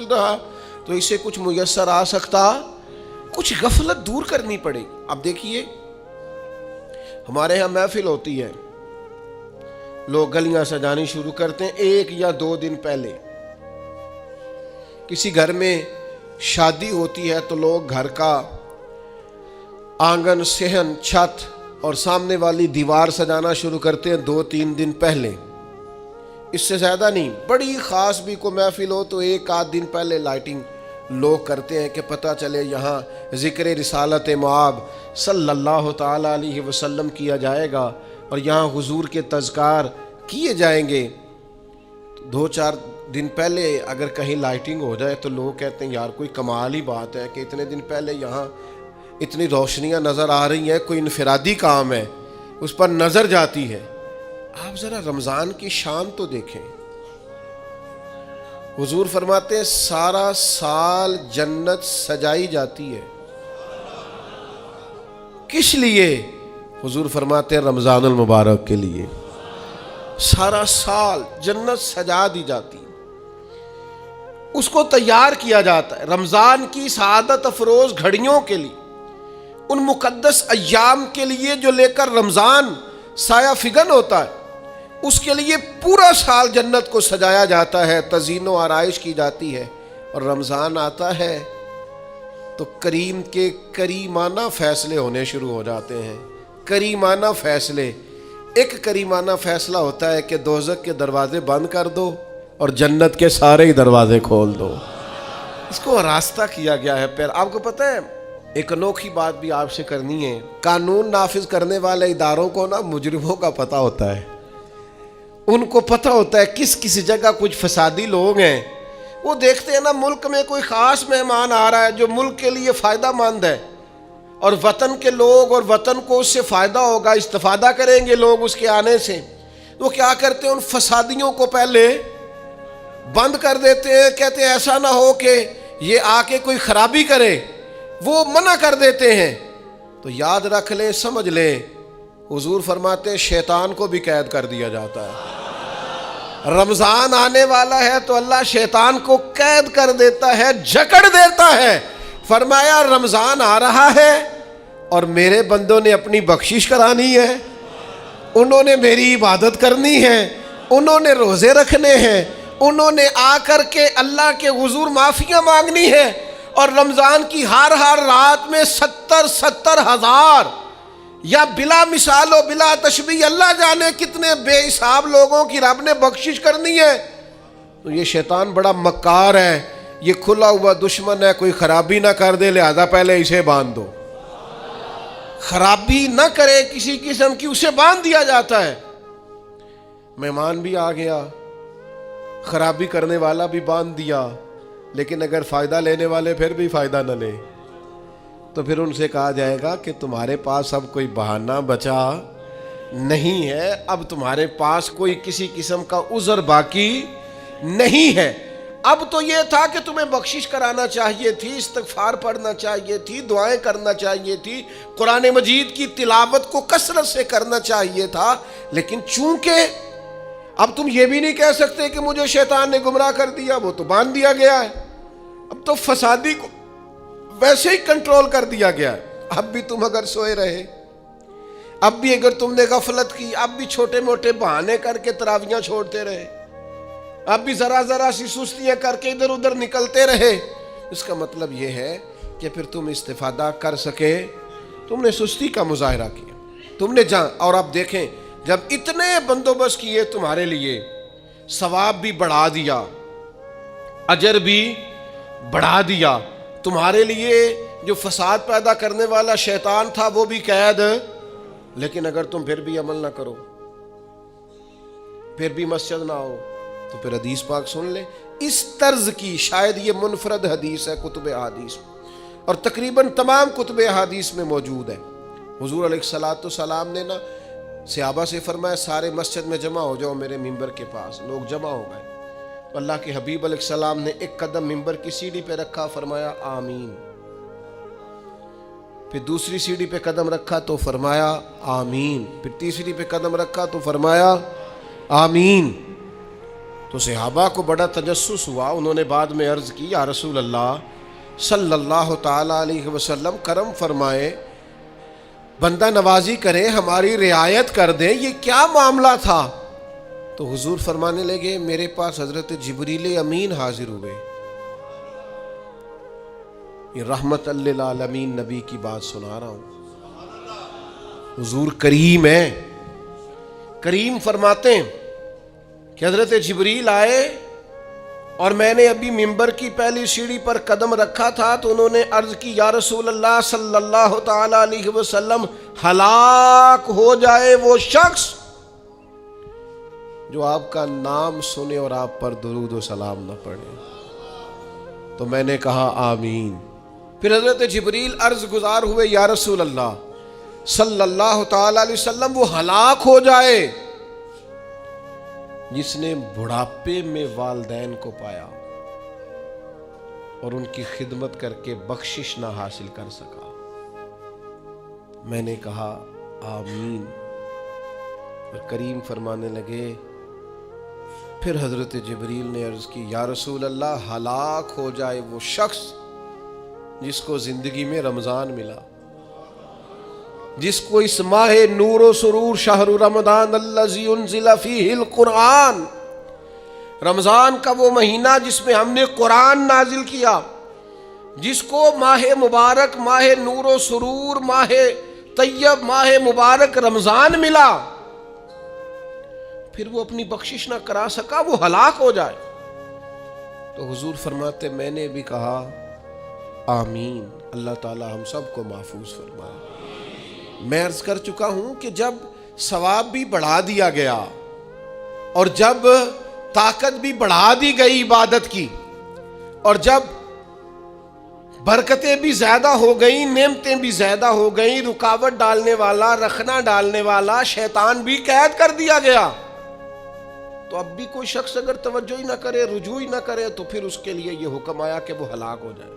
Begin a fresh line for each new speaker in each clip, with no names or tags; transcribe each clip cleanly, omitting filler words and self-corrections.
غافل رہا تو اسے کچھ میسر آ سکتا، کچھ غفلت دور کرنی پڑے گی۔ اب دیکھیے ہمارے ہاں محفل ہوتی ہے، لوگ گلیاں سجانی شروع کرتے ہیں 1 یا 2 دن پہلے۔ کسی گھر میں شادی ہوتی ہے تو لوگ گھر کا آنگن، صحن، چھت اور سامنے والی دیوار سجانا شروع کرتے ہیں 2-3 دن پہلے، اس سے زیادہ نہیں۔ بڑی خاص بھی کوئی محفل ہو تو 1-8 دن پہلے لائٹنگ لوگ کرتے ہیں کہ پتہ چلے یہاں ذکر رسالت مآب صلی اللہ تعالی علیہ وسلم کیا جائے گا اور یہاں حضور کے تذکار کیے جائیں گے۔ 2-4 دن پہلے اگر کہیں لائٹنگ ہو جائے تو لوگ کہتے ہیں یار کوئی کمال ہی بات ہے کہ اتنے دن پہلے یہاں اتنی روشنیاں نظر آ رہی ہیں، کوئی انفرادی کام ہے، اس پر نظر جاتی ہے۔ آپ ذرا رمضان کی شان تو دیکھیں، حضور فرماتے ہیں سارا سال جنت سجائی جاتی ہے، کس لیے؟ حضور فرماتے ہیں رمضان المبارک کے لیے، سارا سال جنت سجا دی جاتی ہے، اس کو تیار کیا جاتا ہے رمضان کی سعادت افروز گھڑیوں کے لیے، ان مقدس ایام کے لیے جو لے کر رمضان سایہ فگن ہوتا ہے، اس کے لیے پورا سال جنت کو سجایا جاتا ہے، تزئین و آرائش کی جاتی ہے۔ اور رمضان آتا ہے تو کریم کے کریمانہ فیصلے ہونے شروع ہو جاتے ہیں۔ کریمانہ فیصلے، ایک کریمانہ فیصلہ ہوتا ہے کہ دوزخ کے دروازے بند کر دو اور جنت کے سارے ہی دروازے کھول دو، اس کو راستہ کیا گیا ہے۔ پھر آپ کو پتہ ہے ایک انوکھی بات بھی آپ سے کرنی ہے، قانون نافذ کرنے والے اداروں کو نا مجرموں کا پتہ ہوتا ہے، ان کو پتہ ہوتا ہے کس جگہ کچھ فسادی لوگ ہیں، وہ دیکھتے ہیں نا ملک میں کوئی خاص مہمان آ رہا ہے جو ملک کے لیے فائدہ مند ہے اور وطن کے لوگ اور وطن کو اس سے فائدہ ہوگا، استفادہ کریں گے لوگ اس کے آنے سے، وہ کیا کرتے ہیں ان فسادیوں کو پہلے بند کر دیتے ہیں، کہتے ہیں ایسا نہ ہو کہ یہ آ کے کوئی خرابی کرے، وہ منع کر دیتے ہیں۔ تو یاد رکھ لیں، سمجھ لیں، حضور فرماتے ہیں شیطان کو بھی قید کر دیا جاتا ہے۔ رمضان آنے والا ہے تو اللہ شیطان کو قید کر دیتا ہے، جکڑ دیتا ہے۔ فرمایا رمضان آ رہا ہے اور میرے بندوں نے اپنی بخشش کرانی ہے، انہوں نے میری عبادت کرنی ہے، انہوں نے روزے رکھنے ہیں، انہوں نے آ کر کے اللہ کے حضور معافیاں مانگنی ہے، اور رمضان کی ہر رات میں 70 ہزار یا بلا مثال و بلا تشبیہ اللہ جانے کتنے بے حساب لوگوں کی رب نے بخشش کرنی ہے۔ تو یہ شیطان بڑا مکار ہے، یہ کھلا ہوا دشمن ہے، کوئی خرابی نہ کر دے لہذا پہلے اسے باندھ دو، خرابی نہ کرے کسی قسم کی اسے باندھ دیا جاتا ہے۔ مہمان بھی آ گیا، خرابی کرنے والا بھی باندھ دیا، لیکن اگر فائدہ لینے والے پھر بھی فائدہ نہ لیں تو پھر ان سے کہا جائے گا کہ تمہارے پاس اب کوئی بہانہ بچا نہیں ہے، اب تمہارے پاس کوئی کسی قسم کا عذر باقی نہیں ہے۔ اب تو یہ تھا کہ تمہیں بخشش کرانا چاہیے تھی، استغفار پڑھنا چاہیے تھی، دعائیں کرنا چاہیے تھی، قرآن مجید کی تلاوت کو کثرت سے کرنا چاہیے تھا، لیکن چونکہ اب تم یہ بھی نہیں کہہ سکتے کہ مجھے شیطان نے گمراہ کر دیا، وہ تو باندھ دیا گیا ہے، اب تو فسادی کو ویسے ہی کنٹرول کر دیا گیا ہے۔ اب بھی تم اگر سوئے رہے، اب بھی اگر تم نے غفلت کی، اب بھی چھوٹے موٹے بہانے کر کے تراویحاں چھوڑتے رہے، اب بھی ذرا سی سستیاں کر کے ادھر ادھر نکلتے رہے، اس کا مطلب یہ ہے کہ پھر تم استفادہ کر سکے، تم نے سستی کا مظاہرہ کیا، تم نے اور اب دیکھیں جب اتنے بندوبست کیے تمہارے لیے، ثواب بھی بڑھا دیا، اجر بھی بڑھا دیا، تمہارے لیے جو فساد پیدا کرنے والا شیطان تھا وہ بھی قید، لیکن اگر تم پھر بھی عمل نہ کرو، پھر بھی مسجد نہ آؤ، تو پھر حدیث پاک سن لیں۔ اس طرز کی شاید یہ منفرد حدیث ہے کتب احادیث، اور تقریباً تمام کتب احادیث میں موجود ہے۔ حضور علیہ الصلوۃ والسلام نے نا صحابہ سے فرمایا سارے مسجد میں جمع ہو جاؤ میرے ممبر کے پاس، لوگ جمع ہو گئے، اللہ کے حبیب علیہ السلام نے ایک قدم ممبر کی سیڑھی پہ رکھا، فرمایا آمین، پھر دوسری سیڑھی پہ قدم رکھا تو فرمایا آمین، پھر تیسری پہ قدم رکھا تو فرمایا آمین۔ تو صحابہ کو بڑا تجسس ہوا، انہوں نے بعد میں عرض کی یا رسول اللہ صلی اللہ تعالی علیہ وسلم کرم فرمائے، بندہ نوازی کریں، ہماری رعایت کر دیں، یہ کیا معاملہ تھا؟ تو حضور فرمانے لگے میرے پاس حضرت جبریل امین حاضر ہوئے، یہ رحمت للعالمین نبی کی بات سنا رہا ہوں، حضور کریم ہے۔ کریم فرماتے ہیں کہ حضرت جبریل آئے اور میں نے ابھی ممبر کی پہلی سیڑھی پر قدم رکھا تھا تو انہوں نے عرض کی یا رسول اللہ صلی اللہ تعالی علیہ وسلم، ہلاک ہو جائے وہ شخص جو آپ کا نام سنے اور آپ پر درود و سلام نہ پڑھے۔ تو میں نے کہا آمین۔ پھر حضرت جبریل عرض گزار ہوئے یا رسول اللہ صلی اللہ تعالی علیہ وسلم، وہ ہلاک ہو جائے جس نے بڑھاپے میں والدین کو پایا اور ان کی خدمت کر کے بخشش نہ حاصل کر سکا۔ میں نے کہا آمین۔ اور کریم فرمانے لگے پھر حضرت جبریل نے عرض کی یا رسول اللہ ہلاک ہو جائے وہ شخص جس کو زندگی میں رمضان ملا، جس کو اس ماہ نور و سرور شہر رمضان الذی انزل فیہ القرآن، رمضان کا وہ مہینہ جس میں ہم نے قرآن نازل کیا، جس کو ماہ مبارک، ماہ نور و سرور، ماہ طیب، ماہ مبارک رمضان ملا، پھر وہ اپنی بخشش نہ کرا سکا، وہ ہلاک ہو جائے۔ تو حضور فرماتے میں نے بھی کہا آمین، اللہ تعالی ہم سب کو محفوظ فرمائے۔ میں عرض کر چکا ہوں کہ جب ثواب بھی بڑھا دیا گیا اور جب طاقت بھی بڑھا دی گئی عبادت کی، اور جب برکتیں بھی زیادہ ہو گئیں، نعمتیں بھی زیادہ ہو گئیں، رکاوٹ ڈالنے والا، رخنا ڈالنے والا شیطان بھی قید کر دیا گیا، تو اب بھی کوئی شخص اگر توجہ ہی نہ کرے، رجوع ہی نہ کرے، تو پھر اس کے لیے یہ حکم آیا کہ وہ ہلاک ہو جائے،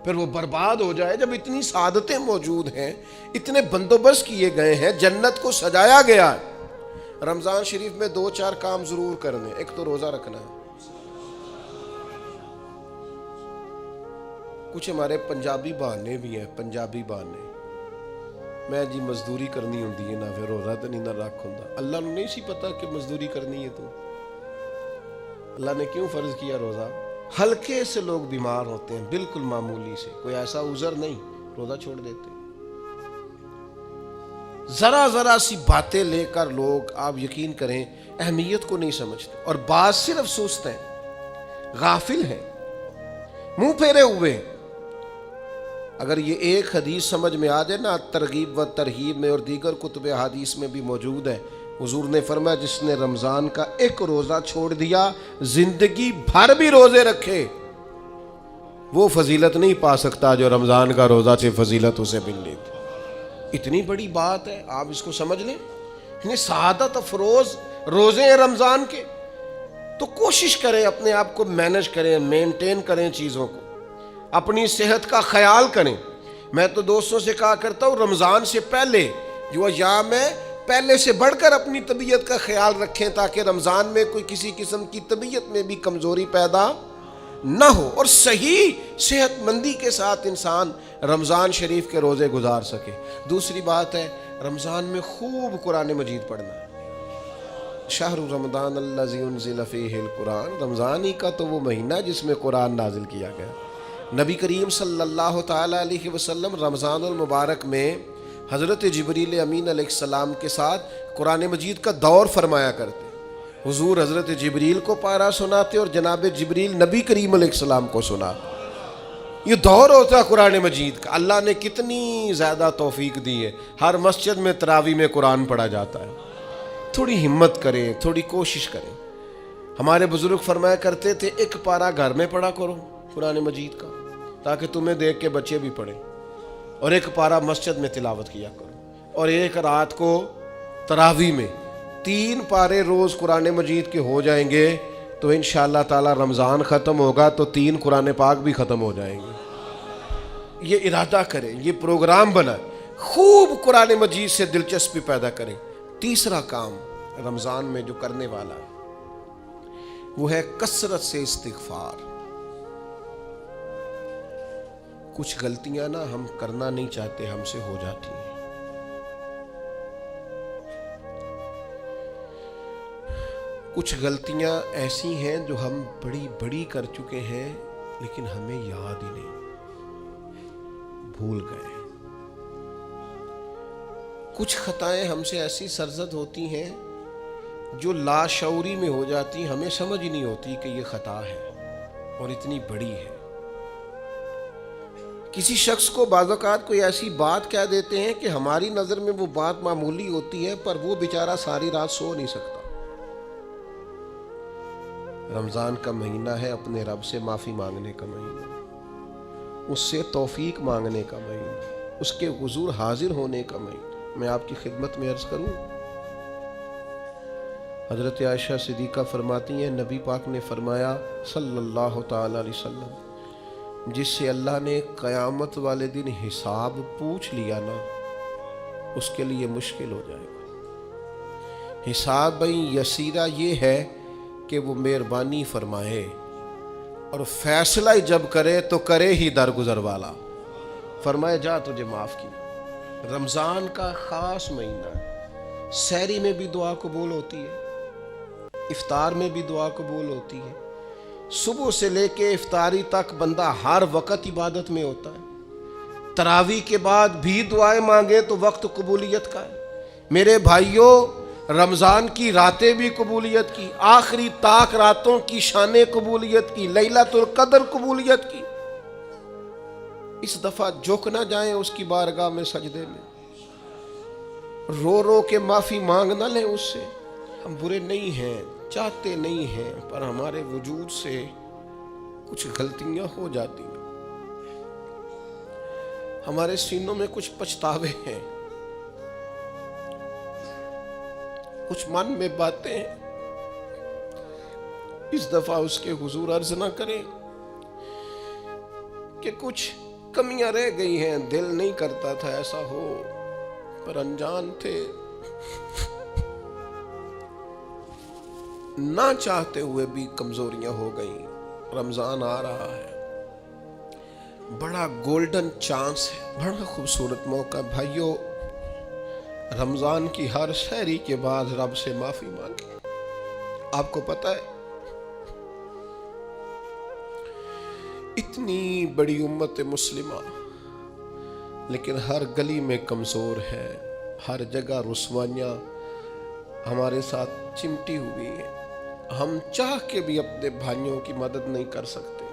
پھر وہ برباد ہو جائے۔ جب اتنی سعادتیں موجود ہیں، اتنے بندوبست کیے گئے ہیں، جنت کو سجایا گیا ہے، رمضان شریف میں 2-4 کام ضرور کرنے۔ ایک تو روزہ رکھنا ہے۔ کچھ ہمارے پنجابی بہانے بھی ہیں، پنجابی بہانے، میں جی مزدوری کرنی ہوندی ہے نا، پھر روزہ تو نہیں نہ رکھ ہوندا۔ اللہ نے نہیں سی پتا کہ مزدوری کرنی ہے، تو اللہ نے کیوں فرض کیا روزہ؟ ہلکے سے لوگ بیمار ہوتے ہیں، بالکل معمولی سے، کوئی ایسا عذر نہیں، روزہ چھوڑ دیتے۔ ذرا ذرا سی باتیں لے کر لوگ، آپ یقین کریں، اہمیت کو نہیں سمجھتے، اور بعض صرف سست ہیں، غافل ہیں، منہ پھیرے ہوئے۔ اگر یہ ایک حدیث سمجھ میں آ جائے نا، ترغیب و ترہیب میں اور دیگر کتب حدیث میں بھی موجود ہے، حضور نے فرمایا جس نے رمضان کا ایک روزہ چھوڑ دیا، زندگی بھر بھی روزے رکھے، وہ فضیلت نہیں پا سکتا جو رمضان کا روزہ سے فضیلت اسے ملنی تھی۔ اتنی بڑی بات ہے، آپ اس کو سمجھ لیں، اتنے سعادت افروز روزے ہیں رمضان کے۔ تو کوشش کریں، اپنے آپ کو مینج کریں، مینٹین کریں چیزوں کو، اپنی صحت کا خیال کریں۔ میں تو دوستوں سے کہا کرتا ہوں رمضان سے پہلے جو ایام ہے، پہلے سے بڑھ کر اپنی طبیعت کا خیال رکھیں، تاکہ رمضان میں کوئی کسی قسم کی طبیعت میں بھی کمزوری پیدا نہ ہو، اور صحیح صحت مندی کے ساتھ انسان رمضان شریف کے روزے گزار سکے۔ دوسری بات ہے، رمضان میں خوب قرآن مجید پڑھنا ہے۔ شہر رمضان الذی انزل فیہ القرآن، رمضان ہی کا تو وہ مہینہ جس میں قرآن نازل کیا گیا۔ نبی کریم صلی اللہ تعالی علیہ وسلم رمضان المبارک میں حضرت جبریل امین علیہ السلام کے ساتھ قرآن مجید کا دور فرمایا کرتے۔ حضور حضرت جبریل کو پارہ سناتے اور جناب جبریل نبی کریم علیہ السلام کو سناتے۔ یہ دور ہوتا ہے قرآن مجید کا۔ اللہ نے کتنی زیادہ توفیق دی ہے، ہر مسجد میں تراویح میں قرآن پڑھا جاتا ہے۔ تھوڑی ہمت کریں، تھوڑی کوشش کریں۔ ہمارے بزرگ فرمایا کرتے تھے ایک پارہ گھر میں پڑھا کرو قرآن مجید کا، تاکہ تمہیں دیکھ کے بچے بھی پڑھیں، اور ایک پارہ مسجد میں تلاوت کیا کرو، اور ایک رات کو تراویح میں 3 پارے روز قرآن مجید کے ہو جائیں گے تو انشاءاللہ تعالی رمضان ختم ہوگا تو 3 قرآن پاک بھی ختم ہو جائیں گے۔ یہ ارادہ کریں، یہ پروگرام بنائیں، خوب قرآن مجید سے دلچسپی پیدا کریں۔ تیسرا کام رمضان میں جو کرنے والا ہے، وہ ہے کثرت سے استغفار۔ کچھ غلطیاں نا ہم کرنا نہیں چاہتے، ہم سے ہو جاتی ہیں۔ کچھ غلطیاں ایسی ہیں جو ہم بڑی بڑی کر چکے ہیں لیکن ہمیں یاد ہی نہیں، بھول گئے۔ کچھ خطائیں ہم سے ایسی سرزد ہوتی ہیں جو لاشعوری میں ہو جاتی، ہمیں سمجھ ہی نہیں ہوتی کہ یہ خطا ہے اور اتنی بڑی ہے۔ کسی شخص کو بعض اوقات کوئی ایسی بات کہہ دیتے ہیں کہ ہماری نظر میں وہ بات معمولی ہوتی ہے، پر وہ بیچارہ ساری رات سو نہیں سکتا۔ رمضان کا مہینہ ہے اپنے رب سے معافی مانگنے کا مہینہ، اس سے توفیق مانگنے کا مہینہ، اس کے حضور حاضر ہونے کا مہینہ۔ میں آپ کی خدمت میں عرض کروں، حضرت عائشہ صدیقہ فرماتی ہیں نبی پاک نے فرمایا صلی اللہ تعالی علیہ وسلم، جس سے اللہ نے قیامت والے دن حساب پوچھ لیا نا، اس کے لیے مشکل ہو جائے گا۔ حساب بھئی یسیرہ یہ ہے کہ وہ مہربانی فرمائے اور فیصلہ جب کرے تو کرے ہی درگزر والا، فرمائے جا تجھے معاف کیا۔ رمضان کا خاص مہینہ ہے، سحری میں بھی دعا قبول ہوتی ہے، افطار میں بھی دعا قبول ہوتی ہے، صبح سے لے کے افطاری تک بندہ ہر وقت عبادت میں ہوتا ہے۔ تراویح کے بعد بھی دعائیں مانگے تو وقت قبولیت کا ہے۔ میرے بھائیوں، رمضان کی راتیں بھی قبولیت کی، آخری طاق راتوں کی شان قبولیت کی، لیلۃ القدر قبولیت کی۔ اس دفعہ جھک نہ جائیں اس کی بارگاہ میں سجدے میں، رو رو کے معافی مانگ نہ لیں اس سے۔ ہم برے نہیں ہیں، چاہتے نہیں ہیں، پر ہمارے وجود سے کچھ غلطیاں ہو جاتی ہیں، ہمارے سینوں میں کچھ پچھتاوے ہیں، کچھ من میں باتیں ہیں۔ اس دفعہ اس کے حضور عرض نہ کریں کہ کچھ کمیاں رہ گئی ہیں، دل نہیں کرتا تھا ایسا ہو، پر انجان تھے، نہ چاہتے ہوئے بھی کمزوریاں ہو گئیں۔ رمضان آ رہا ہے، بڑا گولڈن چانس ہے، بڑا خوبصورت موقع۔ بھائیو، رمضان کی ہر سحری کے بعد رب سے معافی مانگیں۔ آپ کو پتہ ہے اتنی بڑی امت مسلمہ لیکن ہر گلی میں کمزور ہے، ہر جگہ رسوائیاں ہمارے ساتھ چمٹی ہوئی ہیں، ہم چاہ کے بھی اپنے بھائیوں کی مدد نہیں کر سکتے۔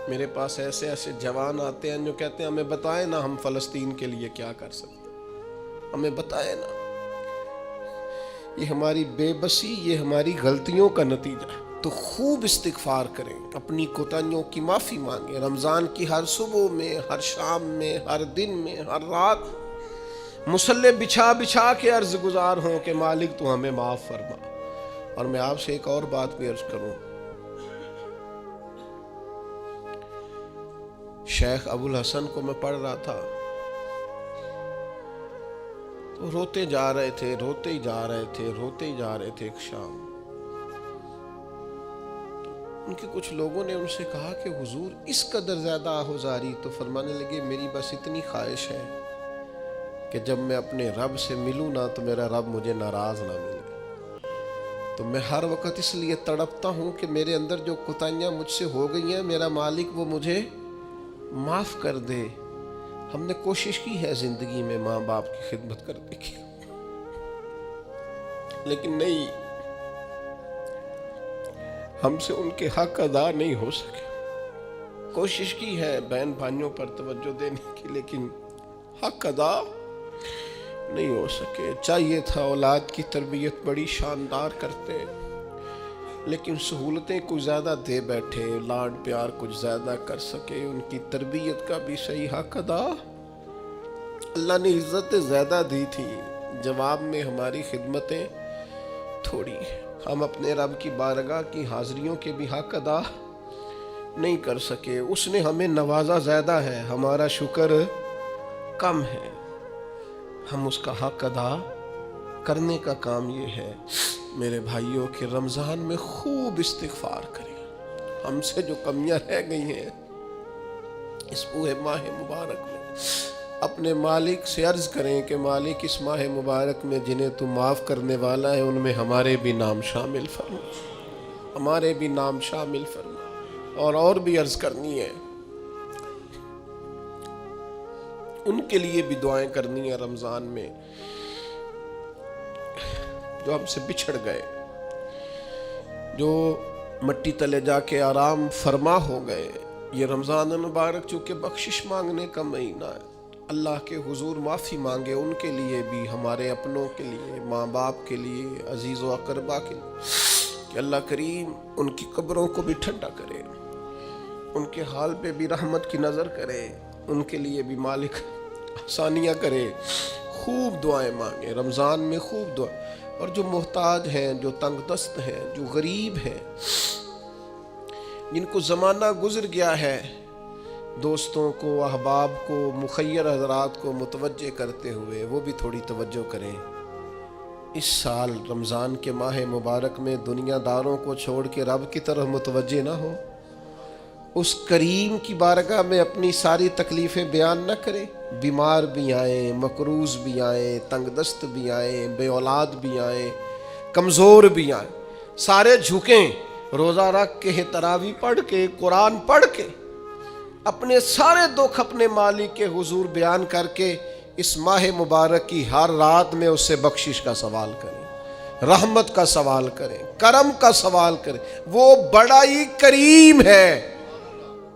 میرے پاس ایسے ایسے جوان آتے ہیں جو کہتے ہیں ہمیں بتائیں نا ہم فلسطین کے لیے کیا کر سکتے ہیں، ہمیں بتائیں نا۔ یہ ہماری بے بسی، یہ ہماری غلطیوں کا نتیجہ ہے۔ تو خوب استغفار کریں، اپنی کوتاہیوں کی معافی مانگیں۔ رمضان کی ہر صبح میں، ہر شام میں، ہر دن میں، ہر رات مصلی بچھا بچھا کے عرض گزار ہوں کہ مالک تو ہمیں معاف فرما۔ اور میں آپ سے ایک اور بات بھی عرض کروں، شیخ ابو الحسن کو میں پڑھ رہا تھا تو روتے جا رہے تھے، روتے ہی جا رہے تھے، روتے ہی جا رہے تھے۔ ایک شام ان کے کچھ لوگوں نے ان سے کہا کہ حضور اس قدر زیادہ آہوزاری، تو فرمانے لگے میری بس اتنی خواہش ہے کہ جب میں اپنے رب سے ملوں نا تو میرا رب مجھے ناراض نہ ملے۔ تو میں ہر وقت اس لیے تڑپتا ہوں کہ میرے اندر جو کوتاہیاں مجھ سے ہو گئی ہیں، میرا مالک وہ مجھے معاف کر دے۔ ہم نے کوشش کی ہے زندگی میں ماں باپ کی خدمت کرنے کی، لیکن نہیں، ہم سے ان کے حق ادا نہیں ہو سکے۔ کوشش کی ہے بہن بھائیوں پر توجہ دینے کی، لیکن حق ادا نہیں ہو سکے۔ چاہیے تھا اولاد کی تربیت بڑی شاندار کرتے، لیکن سہولتیں کچھ زیادہ دے بیٹھے، لاڈ پیار کچھ زیادہ کر سکے، ان کی تربیت کا بھی صحیح حق ادا۔ اللہ نے عزتیں زیادہ دی تھی، جواب میں ہماری خدمتیں تھوڑی۔ ہم اپنے رب کی بارگاہ کی حاضریوں کے بھی حق ادا نہیں کر سکے۔ اس نے ہمیں نوازا زیادہ ہے، ہمارا شکر کم ہے۔ ہم اس کا حق ادا کرنے کا کام یہ ہے۔ میرے بھائیوں کہ رمضان میں خوب استغفار کریں. ہم سے جو کمیاں رہ گئی ہیں اس پورے ماہ مبارک میں اپنے مالک سے عرض کریں کہ مالک اس ماہ مبارک میں جنہیں تو معاف کرنے والا ہے ان میں ہمارے بھی نام شامل فرما، ہمارے بھی نام شامل فرما. اور بھی عرض کرنی ہے، ان کے لیے بھی دعائیں کرنی ہے رمضان میں جو ہم سے بچھڑ گئے، جو مٹی تلے جا کے آرام فرما ہو گئے. یہ رمضان المبارک چونکہ بخشش مانگنے کا مہینہ ہے، اللہ کے حضور معافی مانگے ان کے لیے بھی، ہمارے اپنوں کے لیے، ماں باپ کے لیے، عزیز و اقربا کے لیے، کہ اللہ کریم ان کی قبروں کو بھی ٹھنڈا کرے، ان کے حال پہ بھی رحمت کی نظر کرے، ان کے لیے بھی مالک آسانیاں کرے. خوب دعائیں مانگے رمضان میں، خوب دعا. اور جو محتاج ہیں، جو تنگ دست ہیں، جو غریب ہیں، جن کو زمانہ گزر گیا ہے، دوستوں کو، احباب کو، مخیر حضرات کو متوجہ کرتے ہوئے وہ بھی تھوڑی توجہ کریں. اس سال رمضان کے ماہ مبارک میں دنیا داروں کو چھوڑ کے رب کی طرف متوجہ نہ ہو، اس کریم کی بارگاہ میں اپنی ساری تکلیفیں بیان نہ کرے. بیمار بھی آئیں، مقروض بھی آئیں، تنگ دست بھی آئیں، بے اولاد بھی آئیں، کمزور بھی آئیں، سارے جھکیں، روزہ رکھ کے، تراویح پڑھ کے، قرآن پڑھ کے، اپنے سارے دکھ اپنے مالک کے حضور بیان کر کے اس ماہ مبارک کی ہر رات میں اس سے بخشش کا سوال کریں، رحمت کا سوال کریں، کرم کا سوال کریں. وہ بڑا ہی کریم ہے.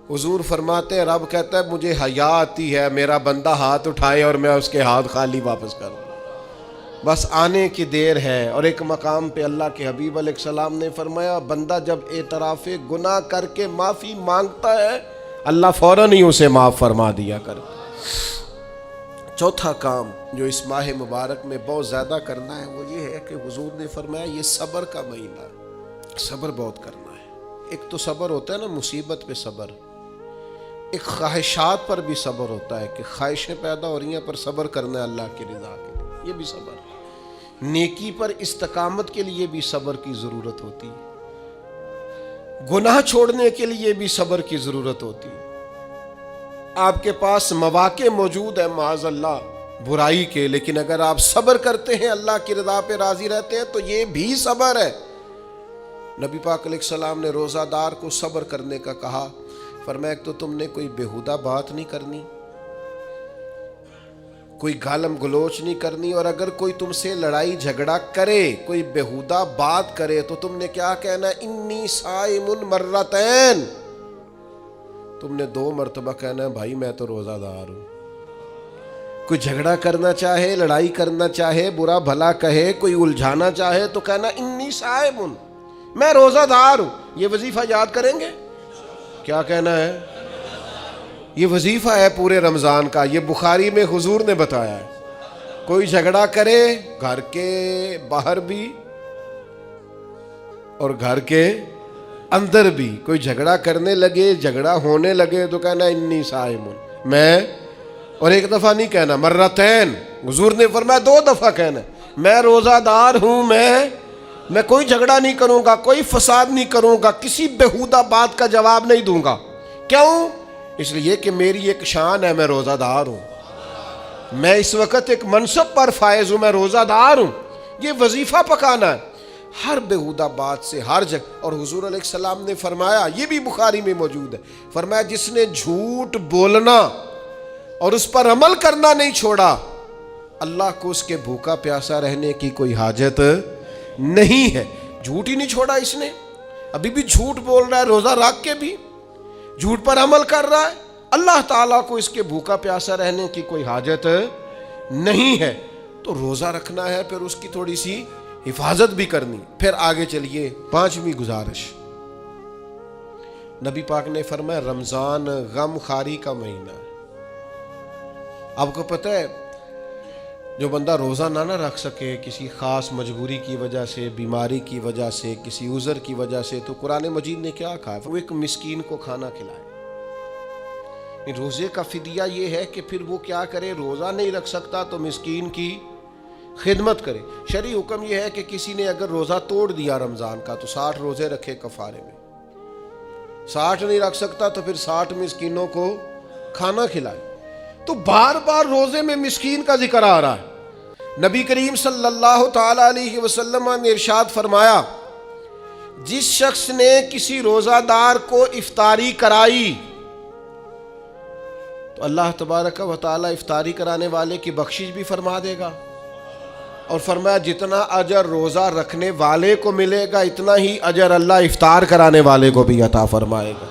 حضور فرماتے ہیں، رب کہتا ہے مجھے حیا آتی ہے میرا بندہ ہاتھ اٹھائے اور میں اس کے ہاتھ خالی واپس کروں، بس آنے کی دیر ہے. اور ایک مقام پہ اللہ کے حبیب علیہ السلام نے فرمایا بندہ جب اعتراف گناہ کر کے معافی مانگتا ہے اللہ فوراً ہی اسے معاف فرما دیا کرتا. چوتھا کام جو اس ماہ مبارک میں بہت زیادہ کرنا ہے وہ یہ ہے کہ حضور نے فرمایا یہ صبر کا مہینہ ہے، صبر بہت کرنا ہے. ایک تو صبر ہوتا ہے نا مصیبت پہ صبر، ایک خواہشات پر بھی صبر ہوتا ہے کہ خواہشیں پیدا ہو رہی ہیں پر صبر کرنا ہے اللہ کی رضا کے لیے، یہ بھی صبر. نیکی پر استقامت کے لیے بھی صبر کی ضرورت ہوتی ہے، گناہ چھوڑنے کے لیے بھی صبر کی ضرورت ہوتی ہے. آپ کے پاس مواقع موجود ہے معاذ اللہ برائی کے، لیکن اگر آپ صبر کرتے ہیں اللہ کی رضا پہ راضی رہتے ہیں تو یہ بھی صبر ہے. نبی پاک علیہ السلام نے روزہ دار کو صبر کرنے کا کہا. فرمایا ایک تو تم نے کوئی بیہودہ بات نہیں کرنی، کوئی گالم گلوچ نہیں کرنی، اور اگر کوئی تم سے لڑائی جھگڑا کرے، کوئی بیہودہ بات کرے تو تم نے کیا کہنا ہے، انی صائم مرتین. تم نے 2 مرتبہ کہنا ہے بھائی میں تو روزہ دار ہوں. کوئی جھگڑا کرنا چاہے، لڑائی کرنا چاہے، برا بھلا کہے، کوئی الجھانا چاہے تو کہنا انی صائم، میں روزہ دار ہوں. یہ وظیفہ یاد کریں گے؟ کیا کہنا ہے؟ یہ وظیفہ ہے پورے رمضان کا. یہ بخاری میں حضور نے بتایا ہے. کوئی جھگڑا کرے گھر کے باہر بھی اور گھر کے اندر بھی، کوئی جھگڑا کرنے لگے، جھگڑا ہونے لگے تو کہنا انی صائم، میں، اور ایک دفعہ نہیں کہنا، مرتین. حضور نے فرمایا 2 دفعہ کہنا میں روزہ دار ہوں، میں کوئی جھگڑا نہیں کروں گا، کوئی فساد نہیں کروں گا، کسی بیہودہ بات کا جواب نہیں دوں گا. کیوں؟ اس لیے کہ میری ایک شان ہے، میں روزہ دار ہوں، میں اس وقت ایک منصب پر فائز ہوں، میں روزہ دار ہوں. یہ وظیفہ پکانا ہے ہر بیہودہ بات سے، ہر جگہ. اور حضور علیہ السلام نے فرمایا، یہ بھی بخاری میں موجود ہے، فرمایا جس نے جھوٹ بولنا اور اس پر عمل کرنا نہیں چھوڑا اللہ کو اس کے بھوکا پیاسا رہنے کی کوئی حاجت نہیں ہے. جھوٹ ہی نہیں چھوڑا اس نے، ابھی بھی جھوٹ بول رہا ہے، روزہ رکھ کے بھی جھوٹ پر عمل کر رہا ہے، اللہ تعالیٰ کو اس کے بھوکا پیاسا رہنے کی کوئی حاجت نہیں ہے. تو روزہ رکھنا ہے، پھر اس کی تھوڑی سی حفاظت بھی کرنی. پھر آگے چلیے، 5ویں گزارش. نبی پاک نے فرمایا رمضان غم خاری کا مہینہ ہے. آپ کو پتہ ہے جو بندہ روزہ نہ رکھ سکے کسی خاص مجبوری کی وجہ سے، بیماری کی وجہ سے، کسی عذر کی وجہ سے، تو قرآن مجید نے کیا کہا؟ وہ ایک مسکین کو کھانا کھلائے. روزے کا فدیہ یہ ہے کہ پھر وہ کیا کرے، روزہ نہیں رکھ سکتا تو مسکین کی خدمت کرے. شرعی حکم یہ ہے کہ کسی نے اگر روزہ توڑ دیا رمضان کا تو 60 روزے رکھے کفارے میں. 60 نہیں رکھ سکتا تو پھر 60 مسکینوں کو کھانا کھلائے. تو بار بار روزے میں مسکین کا ذکر آ رہا ہے. نبی کریم صلی اللہ تعالی علیہ وسلم نے ارشاد فرمایا جس شخص نے کسی روزہ دار کو افطاری کرائی تو اللہ تبارک و تعالی افطاری کرانے والے کی بخشش بھی فرما دے گا, اور فرمایا جتنا اجر روزہ رکھنے والے کو ملے گا اتنا ہی اجر اللہ افطار کرانے والے کو بھی عطا فرمائے گا.